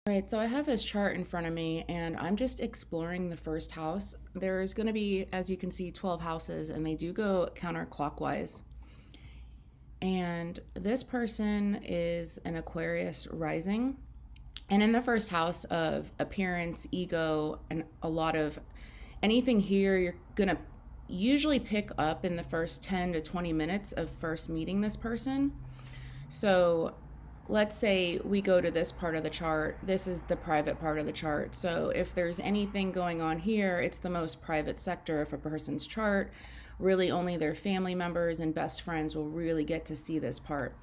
All right, so I have this chart in front of me and I'm just exploring the first house. There's going to be, as you can see, 12 houses and they do go counterclockwise. And this person is an Aquarius rising. And in the first house of appearance, ego, and a lot of anything here, you're going to usually pick up in the first 10 to 20 minutes of first meeting this person. So let's say we go to this part of the chart. This is the private part of the chart. So if there's anything going on here, it's the most private sector of a person's chart. Really only their family members and best friends will really get to see this part.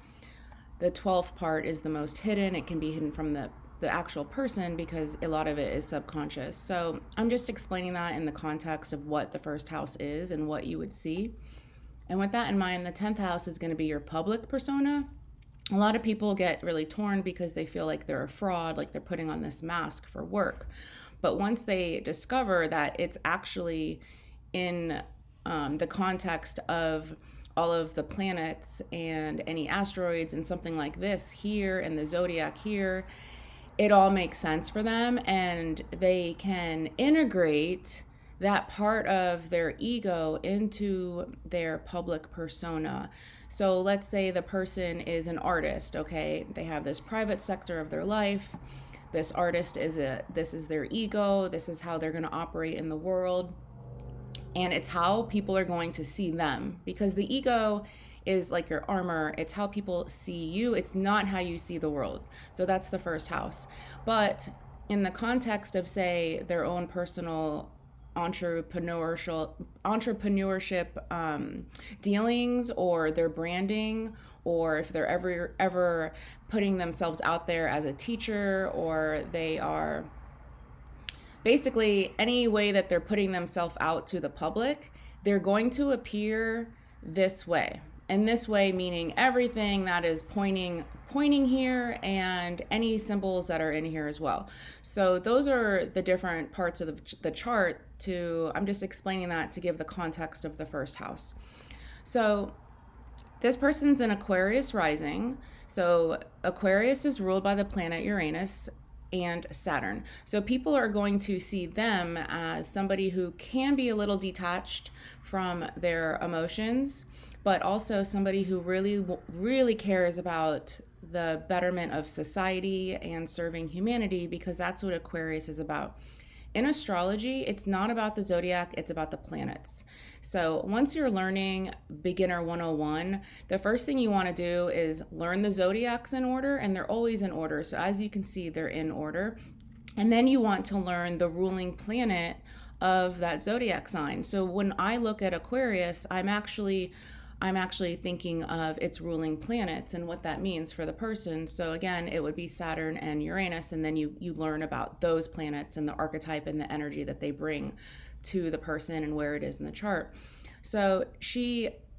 The 12th part is the most hidden. It can be hidden from the actual person because a lot of it is subconscious. So I'm just explaining that in the context of what the first house is and what you would see. And with that in mind, the 10th house is going to be your public persona. A lot of people get really torn because they feel like they're a fraud, like they're putting on this mask for work. But once they discover that it's actually in the context of all of the planets and any asteroids and something like this here and the zodiac here, it all makes sense for them and they can integrate that part of their ego into their public persona. So let's say the person is an artist, okay? They have this private sector of their life. This artist this is their ego. This is how they're going to operate in the world. And it's how people are going to see them because the ego is like your armor. It's how people see you. It's not how you see the world. So that's the first house. But in the context of, say, their own personal entrepreneurship dealings or their branding, or if they're ever putting themselves out there as a teacher, or they are basically any way that they're putting themselves out to the public, they're going to appear this way. And this way meaning everything that is pointing here and any symbols that are in here as well. So those are the different parts of the chart. I'm just explaining that to give the context of the first house. So this person's an Aquarius rising. So Aquarius is ruled by the planet Uranus and Saturn. So people are going to see them as somebody who can be a little detached from their emotions, but also somebody who really cares about the betterment of society and serving humanity, because that's what Aquarius is about. In astrology, it's not about the zodiac, it's about the planets. So once you're learning Beginner 101, the first thing you want to do is learn the zodiacs in order, and they're always in order. So as you can see, they're in order. And then you want to learn the ruling planet of that zodiac sign. So when I look at Aquarius, I'm actually thinking of its ruling planets and what that means for the person. So again, it would be Saturn and Uranus, and then you learn about those planets and the archetype and the energy that they bring to the person and where it is in the chart. So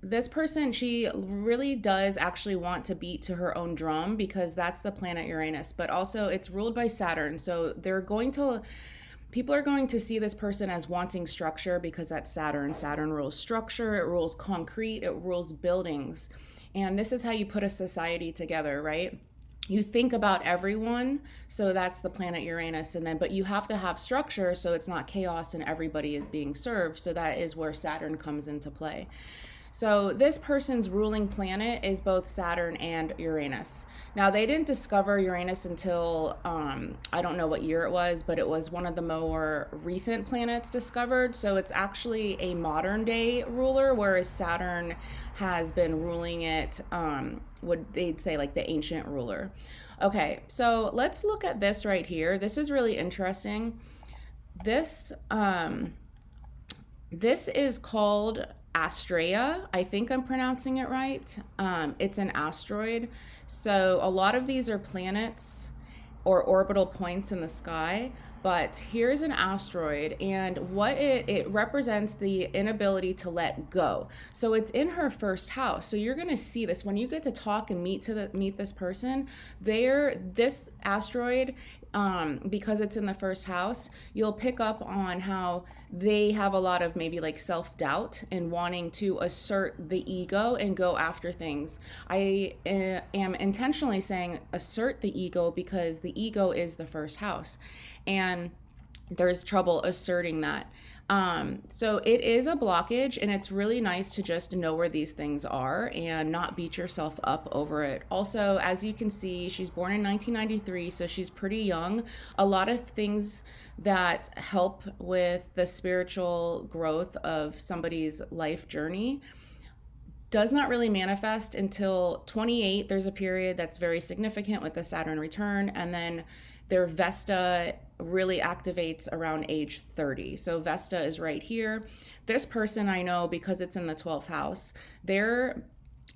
this person really does actually want to beat to her own drum because that's the planet Uranus, but also it's ruled by Saturn. So people are going to see this person as wanting structure because that's Saturn. Saturn rules structure, it rules concrete, it rules buildings. And this is how you put a society together, right? You think about everyone, so that's the planet Uranus, but you have to have structure so it's not chaos and everybody is being served. So that is where Saturn comes into play. So this person's ruling planet is both Saturn and Uranus. Now, they didn't discover Uranus until, I don't know what year it was, but it was one of the more recent planets discovered. So it's actually a modern day ruler, whereas Saturn has been ruling it, they'd say like the ancient ruler. Okay, so let's look at this right here. This is really interesting. This is called Astraea. I think I'm pronouncing it right. It's an asteroid. So a lot of these are planets or orbital points in the sky, but here's an asteroid, and what it represents the inability to let go. So it's in her first house. So you're going to see this when you get to talk and meet this person. This asteroid because it's in the first house, you'll pick up on how they have a lot of maybe like self-doubt and wanting to assert the ego and go after things. I am intentionally saying assert the ego because the ego is the first house, and there's trouble asserting that. So it is a blockage, and it's really nice to just know where these things are and not beat yourself up over it. Also, as you can see, she's born in 1993, so she's pretty young. A lot of things that help with the spiritual growth of somebody's life journey does not really manifest until 28. There's a period that's very significant with the Saturn return, and then their Vesta really activates around age 30. So Vesta is right here. This person I know because it's in the 12th house.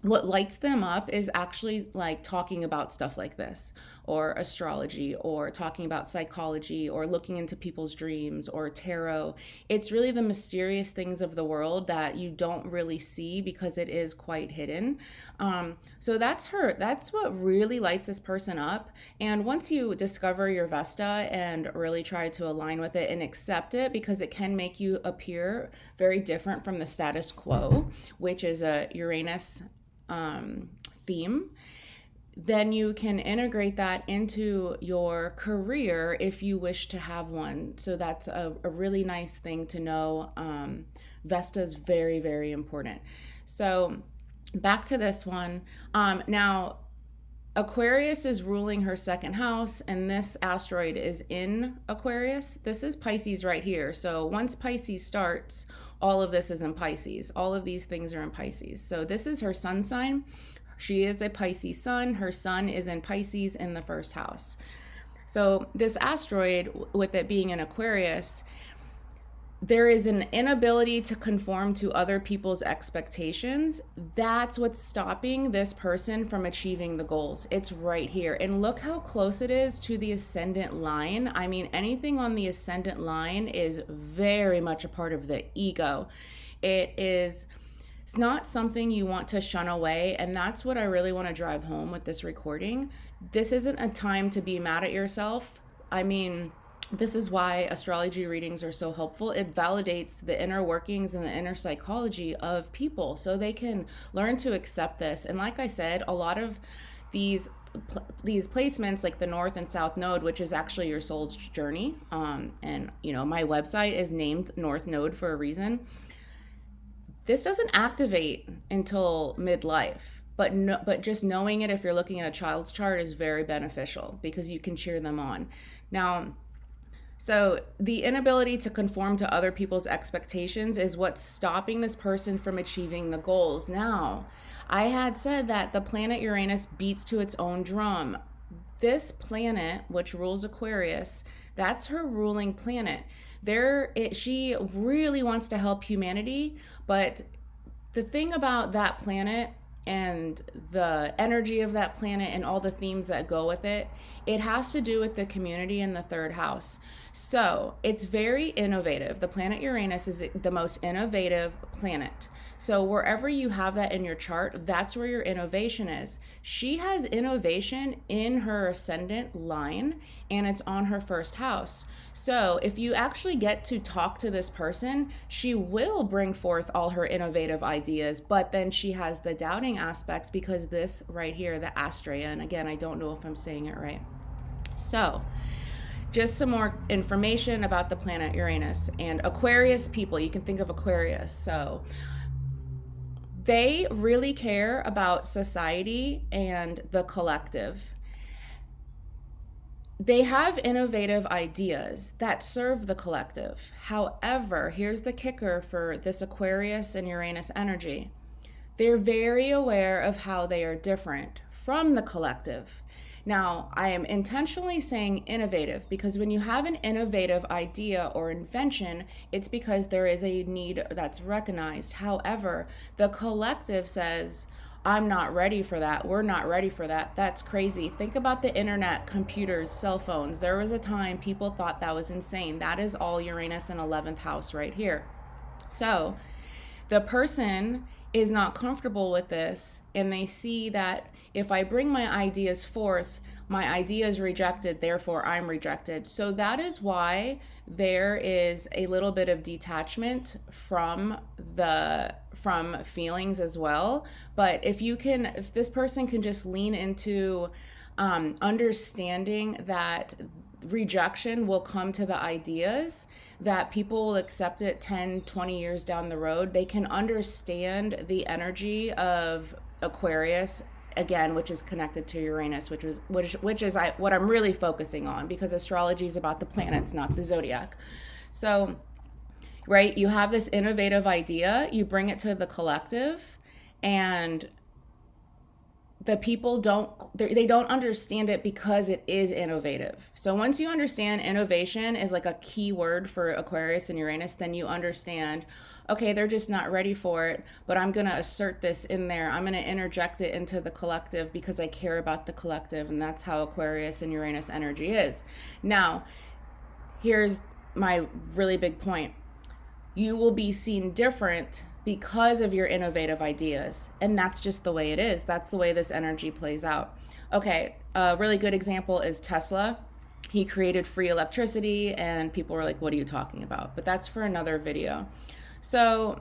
What lights them up is actually like talking about stuff like this, or astrology, or talking about psychology, or looking into people's dreams, or tarot. It's really the mysterious things of the world that you don't really see because it is quite hidden. So that's what really lights this person up. And once you discover your Vesta and really try to align with it and accept it, because it can make you appear very different from the status quo, which is a Uranus theme, then you can integrate that into your career if you wish to have one. So that's a really nice thing to know. Vesta is very, very important. So back to this one. Now, Aquarius is ruling her second house, and this asteroid is in Aquarius. This is Pisces right here. So once Pisces starts, all of this is in Pisces. All of these things are in Pisces. So this is her sun sign. She is a Pisces sun. Her sun is in Pisces in the first house. So this asteroid, with it being in Aquarius, there is an inability to conform to other people's expectations. That's what's stopping this person from achieving the goals. It's right here. And look how close it is to the ascendant line. I mean, anything on the ascendant line is very much a part of the ego. It's not something you want to shun away. And that's what I really want to drive home with this recording. This isn't a time to be mad at yourself. I mean, this is why astrology readings are so helpful. It validates the inner workings and the inner psychology of people so they can learn to accept this. And like I said, a lot of these placements, like the North and South Node, which is actually your soul's journey, and my website is named North Node for a reason. This doesn't activate until midlife. But just knowing it, if you're looking at a child's chart, is very beneficial because you can cheer them on. Now, so the inability to conform to other people's expectations is what's stopping this person from achieving the goals. Now, I had said that the planet Uranus beats to its own drum. This planet, which rules Aquarius, that's her ruling planet. She really wants to help humanity, but the thing about that planet and the energy of that planet and all the themes that go with it, it has to do with the community in the third house. So it's very innovative. The planet Uranus is the most innovative planet. So wherever you have that in your chart, that's where your innovation is. She has innovation in her ascendant line, and it's on her first house. So if you actually get to talk to this person, she will bring forth all her innovative ideas, but then she has the doubting aspects because this right here, the Astraea, and again, I don't know if I'm saying it right. So just some more information about the planet Uranus and Aquarius people. You can think of Aquarius. So they really care about society and the collective. They have innovative ideas that serve the collective. However, here's the kicker for this Aquarius and Uranus energy. They're very aware of how they are different from the collective. Now, I am intentionally saying innovative because when you have an innovative idea or invention, it's because there is a need that's recognized. However, the collective says, I'm not ready for that. We're not ready for that. That's crazy. Think about the internet, computers, cell phones. There was a time people thought that was insane. That is all Uranus in 11th house right here. So the person is not comfortable with this, and they see that if I bring my ideas forth, my idea is rejected, therefore I'm rejected. So that is why there is a little bit of detachment from feelings as well. But if this person can just lean into understanding that rejection will come to the ideas, that people will accept it 10, 20 years down the road. They can understand the energy of Aquarius, again, which is connected to Uranus, which is what I'm really focusing on, because astrology is about the planets, not the zodiac. So, right, you have this innovative idea, you bring it to the collective, and the people don't understand it because it is innovative. So once you understand innovation is like a key word for Aquarius and Uranus, then you understand, okay, they're just not ready for it, but I'm going to assert this in there. I'm going to interject it into the collective because I care about the collective, and that's how Aquarius and Uranus energy is. Now, here's my really big point. You will be seen different because of your innovative ideas. And that's just the way it is. That's the way this energy plays out. Okay, a really good example is Tesla. He created free electricity, and people were like, what are you talking about? But that's for another video. So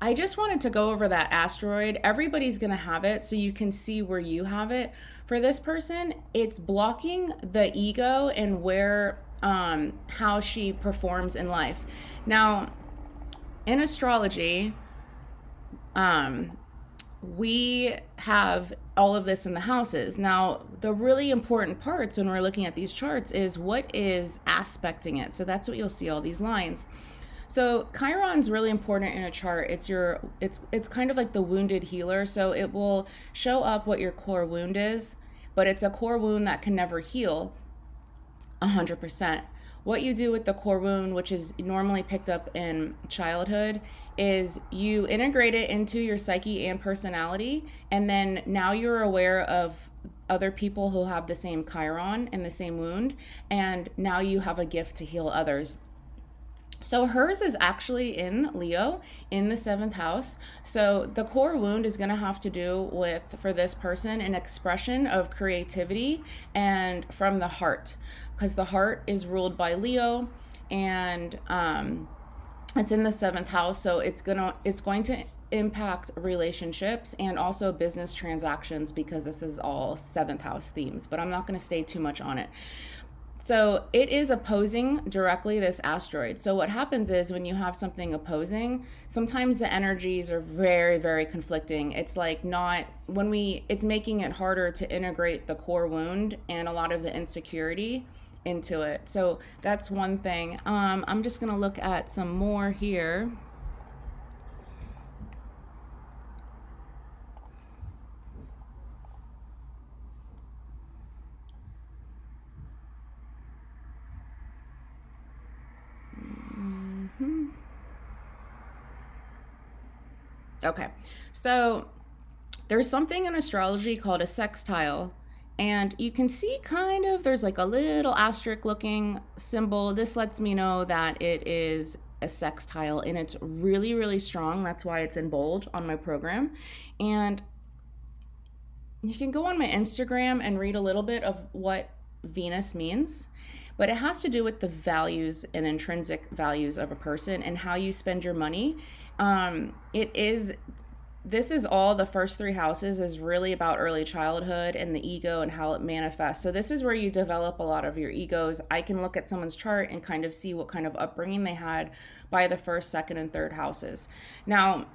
I just wanted to go over that asteroid. Everybody's going to have it, so you can see where you have it. For this person, it's blocking the ego and how she performs in life. Now, in astrology, we have all of this in the houses. Now, the really important parts when we're looking at these charts is what is aspecting it. So that's what you'll see, all these lines. So Chiron's really important in a chart. It's kind of like the wounded healer. So it will show up what your core wound is, but it's a core wound that can never heal 100%. What you do with the core wound, which is normally picked up in childhood, is you integrate it into your psyche and personality, and then now you're aware of other people who have the same Chiron and the same wound, and now you have a gift to heal others. So hers is actually in Leo, in the 7th house. So the core wound is going to have to do with, for this person, an expression of creativity and from the heart, because the heart is ruled by Leo, and it's in the 7th house. So it's going to impact relationships and also business transactions, because this is all 7th house themes, but I'm not going to stay too much on it. So it is opposing directly this asteroid. So what happens is when you have something opposing, sometimes the energies are very, very conflicting. It's like it's making it harder to integrate the core wound and a lot of the insecurity into it. So that's one thing. I'm just going to look at some more here. Okay, so there's something in astrology called a sextile, and you can see there's like a little asterisk looking symbol. This lets me know that it is a sextile, and it's really, really strong. That's why it's in bold on my program. And you can go on my Instagram and read a little bit of what Venus means, but it has to do with the values and intrinsic values of a person and how you spend your money. This is all, the first 3 houses is really about early childhood and the ego and how it manifests. So this is where you develop a lot of your egos. I can look at someone's chart and kind of see what kind of upbringing they had by the 1st, 2nd, and 3rd houses. Now,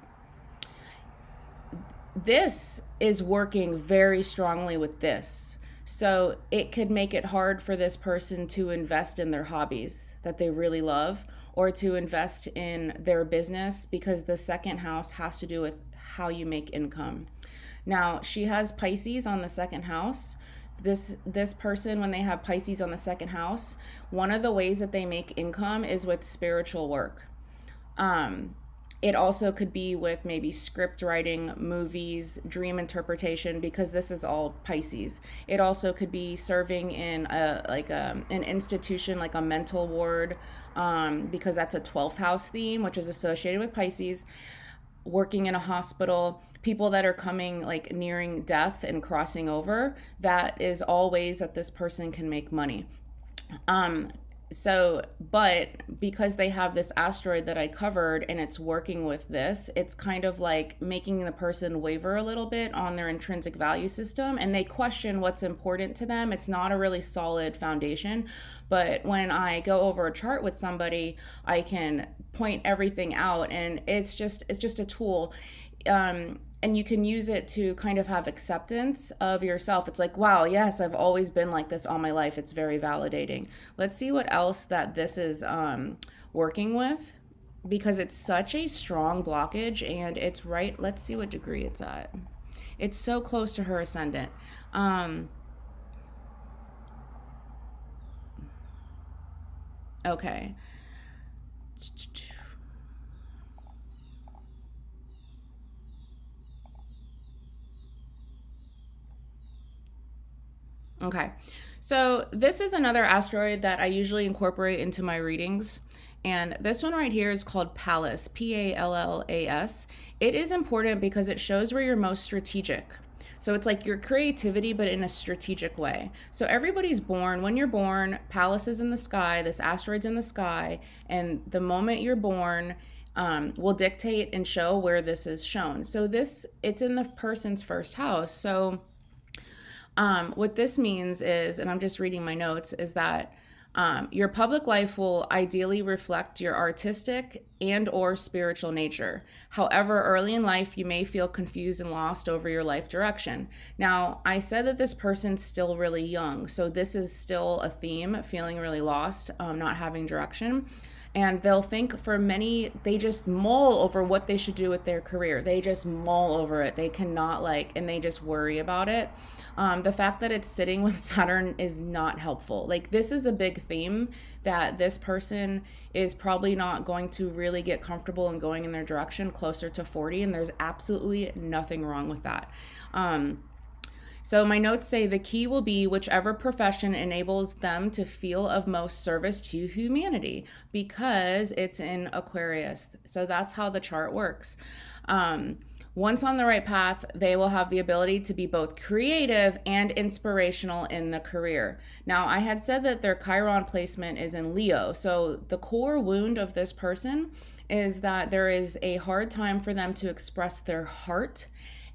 this is working very strongly with this. So it could make it hard for this person to invest in their hobbies that they really love, or to invest in their business, because the 2nd house has to do with how you make income. Now, she has Pisces on the 2nd house. This person, when they have Pisces on the 2nd house, one of the ways that they make income is with spiritual work. It also could be with maybe script writing, movies, dream interpretation, because this is all Pisces. It also could be serving in an institution, like a mental ward, because that's a 12th house theme, which is associated with Pisces. Working in a hospital, people that are coming like nearing death and crossing over, that is all ways that this person can make money. Um, but because they have this asteroid that I covered and it's working with this, it's kind of like making the person waver a little bit on their intrinsic value system, and they question what's important to them. It's not a really solid foundation. But when I go over a chart with somebody, I can point everything out, and it's just a tool. And you can use it to kind of have acceptance of yourself. It's like, wow, yes, I've always been like this all my life. It's very validating. Let's see what else that this is working with, because it's such a strong blockage, and it's right. Let's see what degree it's at. It's so close to her ascendant. Okay. Okay. So this is another asteroid that I usually incorporate into my readings. And this one right here is called Pallas, Pallas. It is important because it shows where you're most strategic. So it's like your creativity, but in a strategic way. So everybody's born, when you're born, Pallas is in the sky, this asteroid's in the sky, and the moment you're born will dictate and show where this is shown. So it's in the person's first house. So what this means is, and I'm just reading my notes, is that your public life will ideally reflect your artistic and or spiritual nature. However, early in life, you may feel confused and lost over your life direction. Now, I said that this person's still really young, so this is still a theme, feeling really lost, not having direction. And they'll think for many, they just mull over what they should do with their career. They just mull over it. They cannot and they just worry about it. The fact that it's sitting with Saturn is not helpful. Like, this is a big theme that this person is probably not going to really get comfortable in going in their direction closer to 40, and there's absolutely nothing wrong with that. So my notes say the key will be whichever profession enables them to feel of most service to humanity, because it's in Aquarius. So that's how the chart works. Once on the right path, they will have the ability to be both creative and inspirational in the career. Now, I had said that their Chiron placement is in Leo. So the core wound of this person is that there is a hard time for them to express their heart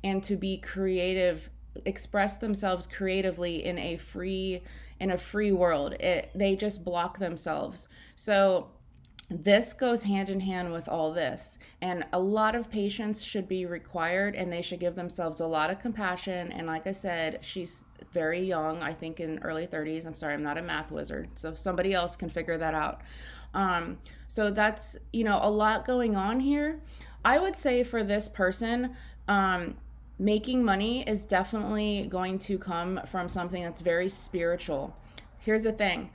and to be creative, express themselves creatively in a free world. They just block themselves. So this goes hand in hand with all this, and a lot of patience should be required, and they should give themselves a lot of compassion. And like I said, she's very young, I think in early 30s. I'm sorry, I'm not a math wizard, so somebody else can figure that out. So that's, a lot going on here. I would say for this person, making money is definitely going to come from something that's very spiritual. Here's the thing.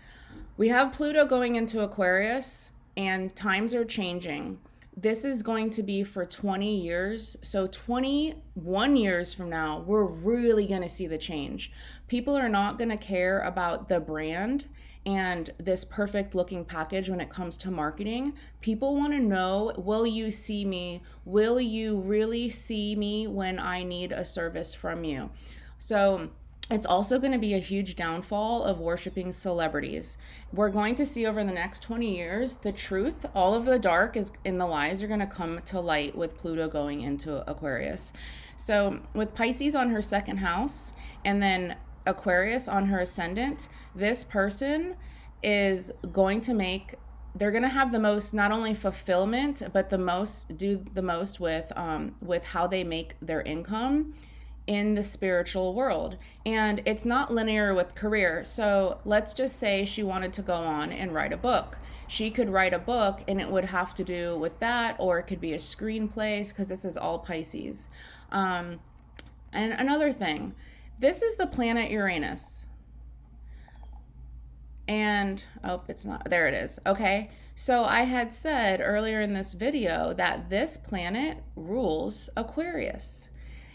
We have Pluto going into Aquarius, and times are changing. This is going to be for 20 years. So 21 years from now, we're really going to see the change. People are not going to care about the brand and this perfect looking package when it comes to marketing. People want to know, will you see me? Will you really see me when I need a service from you? So it's also going to be a huge downfall of worshiping celebrities. We're going to see over the next 20 years, the truth, all of the dark is in the lies are going to come to light with Pluto going into Aquarius. So with Pisces on her second house and then Aquarius on her ascendant, this person is going to they're going to have the most, not only fulfillment, but do the most with how they make their income in the spiritual world. And it's not linear with career. So let's just say she wanted to go on and write a book. She could write a book and it would have to do with that, or it could be a screenplay, because this is all Pisces. And another thing, this is the planet Uranus. And, it's not, there it is. Okay. So I had said earlier in this video that this planet rules Aquarius.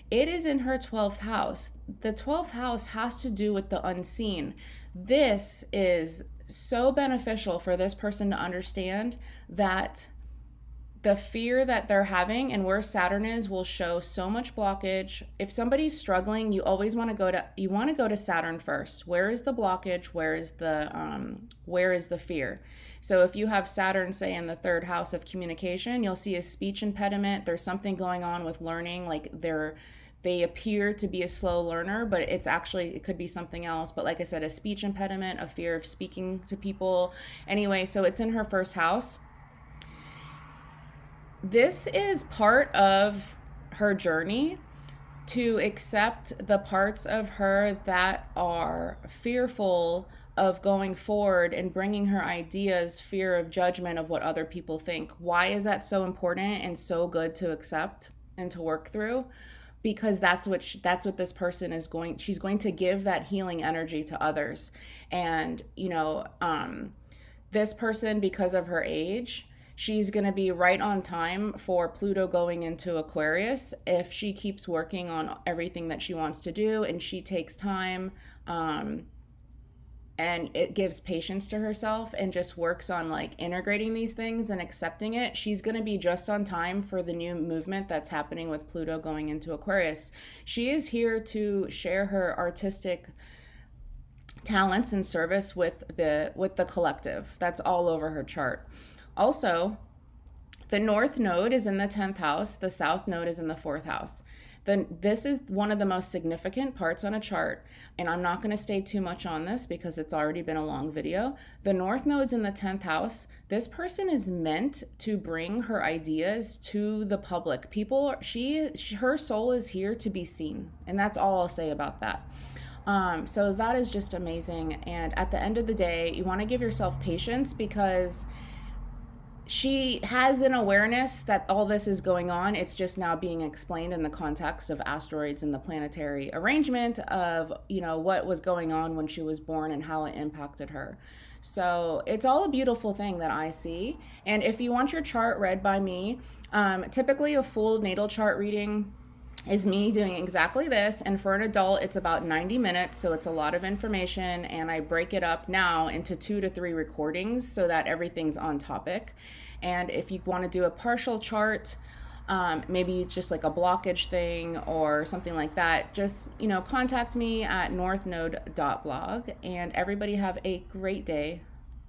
It is in her 12th house. The 12th house has to do with the unseen. This is so beneficial for this person to understand that the fear that they're having and where Saturn is will show so much blockage. If somebody's struggling, you always want to go to Saturn first. Where is the blockage? Where is the fear? So if you have Saturn, say, in the third house of communication, you'll see a speech impediment. There's something going on with learning, like they appear to be a slow learner, but it could be something else. But like I said, a speech impediment, a fear of speaking to people. Anyway, so it's in her first house. This is part of her journey to accept the parts of her that are fearful of going forward and bringing her ideas, fear of judgment of what other people think. Why is that so important and so good to accept and to work through? Because that's what this person is she's going to give that healing energy to others. And this person, because of her age, she's going to be right on time for Pluto going into Aquarius if she keeps working on everything that she wants to do and she takes time, and it gives patience to herself and just works on like integrating these things and accepting it. She's going to be just on time for the new movement that's happening with Pluto going into Aquarius. She is here to share her artistic talents and service with the collective. That's all over her chart. Also, the North Node is in the 10th house. The South Node is in the 4th house. This is one of the most significant parts on a chart, and I'm not going to stay too much on this because it's already been a long video. The North Node's in the 10th house. This person is meant to bring her ideas to the public. Her soul is here to be seen, and that's all I'll say about that. So that is just amazing. And at the end of the day, you want to give yourself patience because she has an awareness that all this is going on. It's just now being explained in the context of asteroids and the planetary arrangement of, what was going on when she was born and how it impacted her. So it's all a beautiful thing that I see. And if you want your chart read by me, typically a full natal chart reading is me doing exactly this, and for an adult it's about 90 minutes, so it's a lot of information, and I break it up now into 2 to 3 recordings so that everything's on topic. And if you want to do a partial chart, maybe it's just like a blockage thing or something like that, just contact me at northnode.blog. And everybody have a great day.